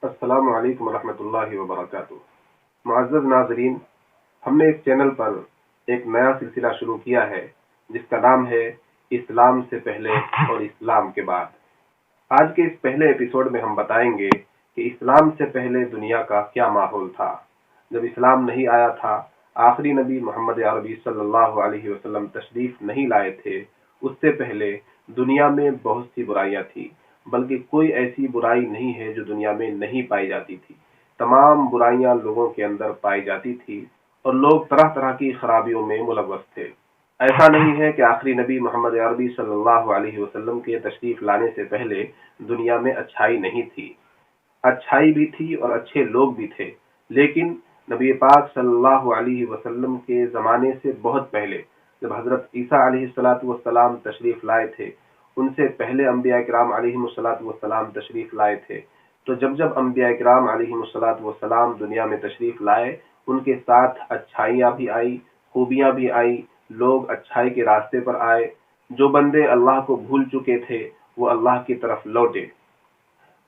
السلام علیکم ورحمۃ اللہ وبرکاتہ۔ معزز ناظرین، ہم نے اس چینل پر ایک نیا سلسلہ شروع کیا ہے جس کا نام ہے اسلام سے پہلے اور اسلام کے بعد۔ آج کے اس پہلے ایپیسوڈ میں ہم بتائیں گے کہ اسلام سے پہلے دنیا کا کیا ماحول تھا۔ جب اسلام نہیں آیا تھا، آخری نبی محمد عربی صلی اللہ علیہ وسلم تشریف نہیں لائے تھے، اس سے پہلے دنیا میں بہت سی برائیاں تھیں، بلکہ کوئی ایسی برائی نہیں ہے جو دنیا میں نہیں پائی جاتی تھی۔ تمام برائیاں لوگوں کے اندر پائی جاتی تھی اور لوگ طرح طرح کی خرابیوں میں ملوث تھے۔ ایسا نہیں ہے کہ آخری نبی محمد عربی صلی اللہ علیہ وسلم کے تشریف لانے سے پہلے دنیا میں اچھائی نہیں تھی، اچھائی بھی تھی اور اچھے لوگ بھی تھے، لیکن نبی پاک صلی اللہ علیہ وسلم کے زمانے سے بہت پہلے، جب حضرت عیسیٰ علیہ السلام تشریف لائے تھے، ان سے پہلے انبیاء کرام علیہ السلام تشریف لائے تھے، تو جب انبیاء کرام علیہ السلام دنیا میں تشریف لائے، ان کے ساتھ اچھائیاں بھی آئی، خوبیاں بھی آئی، لوگ اچھائی کے راستے پر آئے۔ جو بندے اللہ کو بھول چکے تھے وہ اللہ کی طرف لوٹے،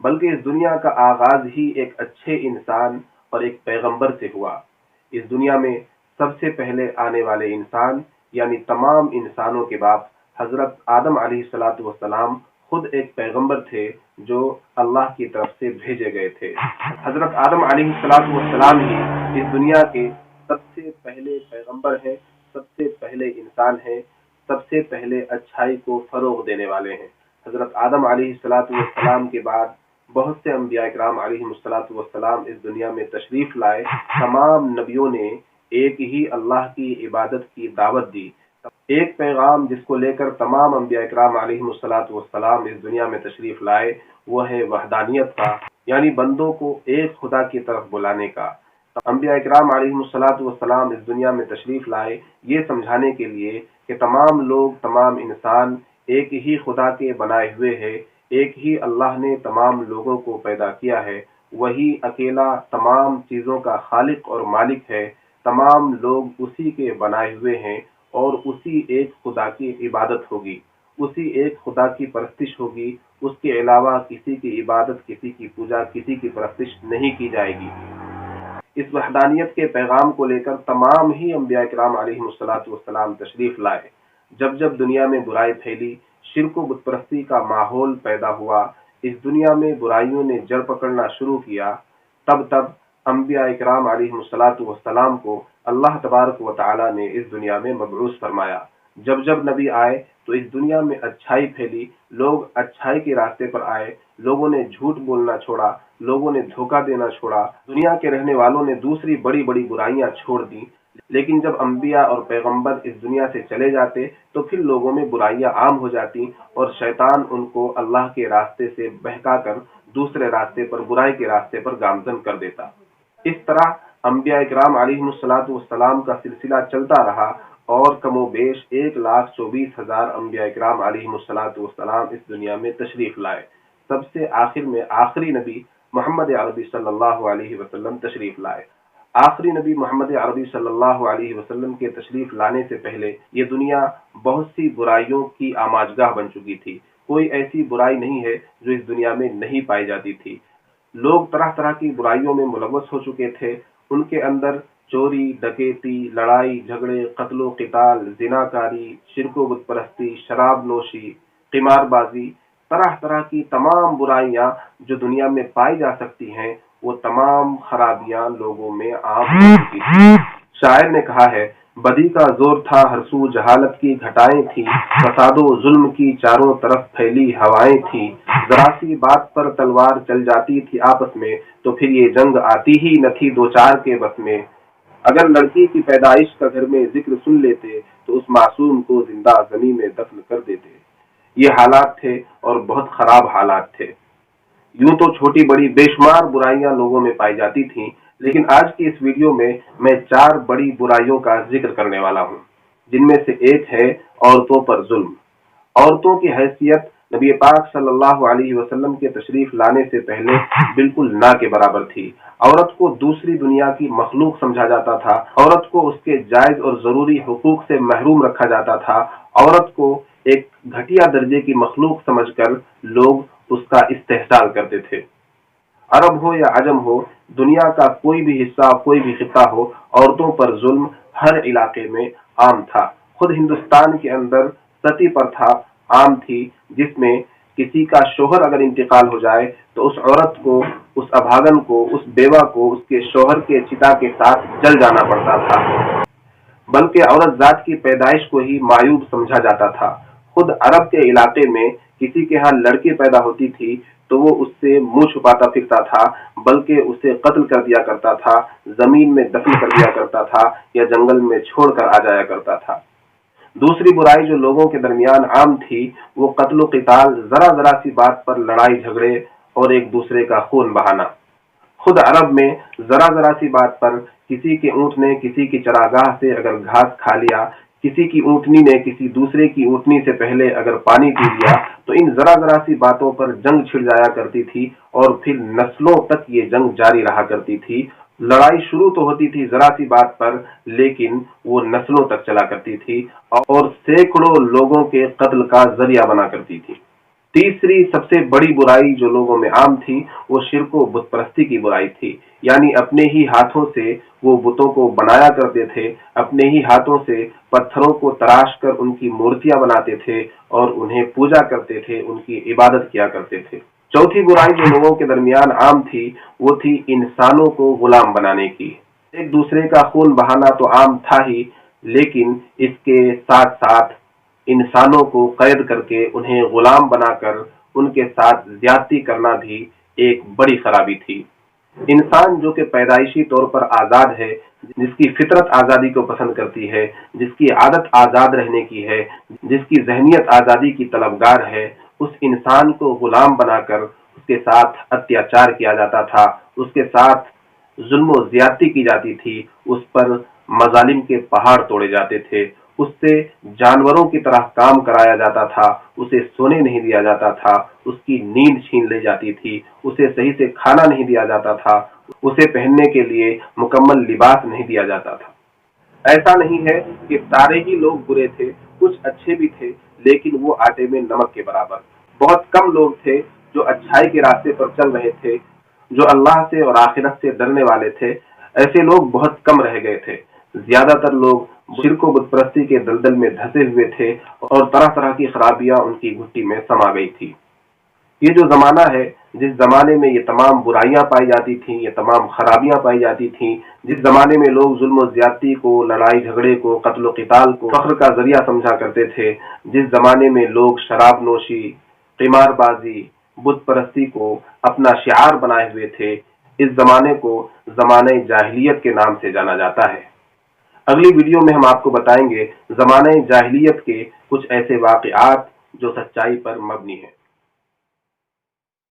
بلکہ اس دنیا کا آغاز ہی ایک اچھے انسان اور ایک پیغمبر سے ہوا۔ اس دنیا میں سب سے پہلے آنے والے انسان یعنی تمام انسانوں کے باپ حضرت آدم علیہ السلام خود ایک پیغمبر تھے جو اللہ کی طرف سے بھیجے گئے تھے۔ حضرت آدم علیہ السلام ہی اس دنیا کے سب سے پہلے پیغمبر ہیں، سب سے پہلے انسان ہیں، سب سے پہلے اچھائی کو فروغ دینے والے ہیں۔ حضرت آدم علیہ السلام کے بعد بہت سے انبیاء کرام علیہ السلام اس دنیا میں تشریف لائے۔ تمام نبیوں نے ایک ہی اللہ کی عبادت کی دعوت دی، ایک پیغام جس کو لے کر تمام انبیاء کرام علیہ السلام اس دنیا میں تشریف لائے، وہ ہے وحدانیت کا، یعنی بندوں کو ایک خدا کی طرف بلانے کا۔ انبیاء کرام علیہ السلام اس دنیا میں تشریف لائے یہ سمجھانے کے لیے کہ تمام لوگ، تمام انسان ایک ہی خدا کے بنائے ہوئے ہیں، ایک ہی اللہ نے تمام لوگوں کو پیدا کیا ہے، وہی اکیلا تمام چیزوں کا خالق اور مالک ہے، تمام لوگ اسی کے بنائے ہوئے ہیں اور اسی ایک خدا کی عبادت ہوگی، اسی ایک خدا کی پرستش ہوگی، اس کے علاوہ کسی کی عبادت، کسی کی پوجا، کسی کی پرستش نہیں کی جائے گی۔ اس وحدانیت کے پیغام کو لے کر تمام ہی انبیاء کرام علیہ السلام تشریف لائے۔ جب دنیا میں برائی پھیلی، شرک و بت پرستی کا ماحول پیدا ہوا، اس دنیا میں برائیوں نے جڑ پکڑنا شروع کیا، تب انبیاء کرام علیہ السلام کو اللہ تبارک و تعالی نے اس دنیا میں مبعوث فرمایا۔ جب نبی آئے تو اس دنیا میں اچھائی پھیلی، لوگ اچھائی کے راستے پر آئے، لوگوں نے جھوٹ بولنا چھوڑا، لوگوں نے دھوکہ دینا چھوڑا، دنیا کے رہنے والوں نے دوسری بڑی بڑی برائیاں چھوڑ دیں۔ لیکن جب انبیاء اور پیغمبر اس دنیا سے چلے جاتے تو پھر لوگوں میں برائیاں عام ہو جاتی اور شیطان ان کو اللہ کے راستے سے بہکا کر دوسرے راستے پر، برائی کے راستے پر گامزن کر دیتا۔ اس طرح انبیاء کرام علیہ السلام کا سلسلہ چلتا رہا اور کم و بیش 1,24,000 انبیاء کرام علیہ السلام اس دنیا میں تشریف لائے۔ سب سے آخر میں آخری نبی محمد عربی صلی اللہ علیہ وسلم تشریف لائے۔ آخری نبی محمد عربی صلی اللہ علیہ وسلم کے تشریف لانے سے پہلے یہ دنیا بہت سی برائیوں کی آماجگاہ بن چکی تھی۔ کوئی ایسی برائی نہیں ہے جو اس دنیا میں نہیں پائی جاتی تھی۔ لوگ طرح طرح کی برائیوں میں ملوث ہو چکے تھے، ان کے اندر چوری، ڈکیتی، لڑائی جھگڑے، قتل و قتال، زناکاری، شرک و بت پرستی، شراب نوشی، قمار بازی، طرح طرح کی تمام برائیاں جو دنیا میں پائی جا سکتی ہیں، وہ تمام خرابیاں لوگوں میں عام ہو چکی تھی۔ شاعر نے کہا ہے، بدی کا زور تھا ہر سو، جہالت کی گھٹائیں تھی، فساد و ظلم کی چاروں طرف پھیلی ہوائیں تھی، ذرا سی بات پر تلوار چل جاتی تھی آپس میں، تو پھر یہ جنگ آتی ہی نہ تھی دو چار کے بس میں، اگر لڑکی کی پیدائش کا گھر میں ذکر سن لیتے تو اس معصوم کو زندہ زمین میں دفن کر دیتے۔ یہ حالات تھے اور بہت خراب حالات تھے۔ یوں تو چھوٹی بڑی بے شمار برائیاں لوگوں میں پائی جاتی تھیں، لیکن آج کی اس ویڈیو میں 4 بڑی برائیوں کا ذکر کرنے والا ہوں، جن میں سے ایک ہے عورتوں پر ظلم۔ عورتوں کی حیثیت نبی پاک صلی اللہ علیہ وسلم کے تشریف لانے سے پہلے بالکل نہ کے برابر تھی۔ عورت کو دوسری دنیا کی مخلوق سمجھا جاتا تھا، عورت کو اس کے جائز اور ضروری حقوق سے محروم رکھا جاتا تھا، عورت کو ایک گھٹیا درجے کی مخلوق سمجھ کر لوگ اس کا استحصال کرتے تھے۔ عرب ہو یا عجم ہو، دنیا کا کوئی بھی حصہ، کوئی بھی خطہ ہو، عورتوں پر ظلم ہر علاقے میں عام تھا۔ خود ہندوستان کے اندر ستی پرتھا عام تھی، جس میں کسی کا شوہر اگر انتقال ہو جائے تو اس عورت کو، اس ابھاگن کو، اس بیوہ کو اس کے شوہر کے چتا کے ساتھ جل جانا پڑتا تھا، بلکہ عورت ذات کی پیدائش کو ہی معیوب سمجھا جاتا تھا۔ خود عرب کے علاقے میں کسی کے ہاں لڑکی پیدا ہوتی تھی تو وہ اس سے منہ چھپاتا پھرتا تھا، بلکہ اسے قتل کر دیا کرتا تھا، زمین میں دفن کر دیا کرتا تھا یا جنگل میں چھوڑ کر آ جایا کرتا تھا۔ دوسری برائی جو لوگوں کے درمیان عام تھی وہ قتل و قتال، ذرا ذرا سی بات پر لڑائی جھگڑے اور ایک دوسرے کا خون بہانا۔ خود عرب میں ذرا ذرا سی بات پر کسی کے اونٹ نے کسی کی چراگاہ سے اگر گھاس کھا لیا، کسی کی اونٹنی نے کسی دوسرے کی اونٹنی سے پہلے اگر پانی پی لیا، تو ان ذرا ذرا سی باتوں پر جنگ چھڑ جایا کرتی تھی اور پھر نسلوں تک یہ جنگ جاری رہا کرتی تھی۔ لڑائی شروع تو ہوتی تھی ذرا سی بات پر، لیکن وہ نسلوں تک چلا کرتی تھی اور سینکڑوں لوگوں کے قتل کا ذریعہ بنا کرتی تھی۔ تیسری سب سے بڑی برائی جو لوگوں میں عام تھی وہ شرک و بت پرستی کی برائی تھی، یعنی اپنے ہی ہاتھوں سے وہ بتوں کو بنایا کرتے تھے، اپنے ہی ہاتھوں سے پتھروں کو تراش کر ان کی مورتیاں بناتے تھے اور انہیں پوجا کرتے تھے، ان کی عبادت کیا کرتے تھے۔ چوتھی برائی جو لوگوں کے درمیان عام تھی وہ تھی انسانوں کو غلام بنانے کی۔ ایک دوسرے کا خون بہانا تو عام تھا ہی، لیکن اس کے ساتھ ساتھ انسانوں کو قید کر کے انہیں غلام بنا کر ان کے ساتھ زیادتی کرنا بھی ایک بڑی خرابی تھی۔ انسان جو کہ پیدائشی طور پر آزاد ہے، جس کی فطرت آزادی کو پسند کرتی ہے، جس کی عادت آزاد رہنے کی ہے، جس کی ذہنیت آزادی کی طلبگار ہے، اس انسان کو غلام بنا کر اس کے ساتھ اتیاچار کیا جاتا تھا، اس کے ساتھ ظلم و زیادتی کی جاتی تھی، اس پر مظالم کے پہاڑ توڑے جاتے تھے، اس سے جانوروں کی طرح کام کرایا جاتا تھا، اسے سونے نہیں دیا جاتا تھا، اس کی نیند چھین لی جاتی تھی، اسے صحیح سے کھانا نہیں دیا جاتا تھا، اسے پہننے کے لیے مکمل لباس نہیں دیا جاتا تھا۔ ایسا نہیں ہے کہ سارے ہی لوگ برے تھے، کچھ اچھے بھی تھے، لیکن وہ آٹے میں نمک کے برابر۔ بہت کم لوگ تھے جو اچھائی کے راستے پر چل رہے تھے، جو اللہ سے اور آخرت سے ڈرنے والے تھے، ایسے لوگ بہت کم رہ گئے تھے۔ زیادہ تر لوگ شرک و بت پرستی کے دلدل میں دھسے ہوئے تھے اور طرح طرح کی خرابیاں ان کی گھٹی میں سما گئی تھی۔ یہ جو زمانہ ہے، جس زمانے میں یہ تمام برائیاں پائی جاتی تھیں، یہ تمام خرابیاں پائی جاتی تھیں، جس زمانے میں لوگ ظلم و زیادتی کو، لڑائی جھگڑے کو، قتل و قتال کو فخر کا ذریعہ سمجھا کرتے تھے، جس زمانے میں لوگ شراب نوشی، قمار بازی، بت پرستی کو اپنا شعار بنائے ہوئے تھے، اس زمانے کو زمانہ جاہلیت کے نام سے جانا جاتا ہے۔ اگلی ویڈیو میں ہم آپ کو بتائیں گے زمانہ جاہلیت کے کچھ ایسے واقعات جو سچائی پر مبنی ہیں۔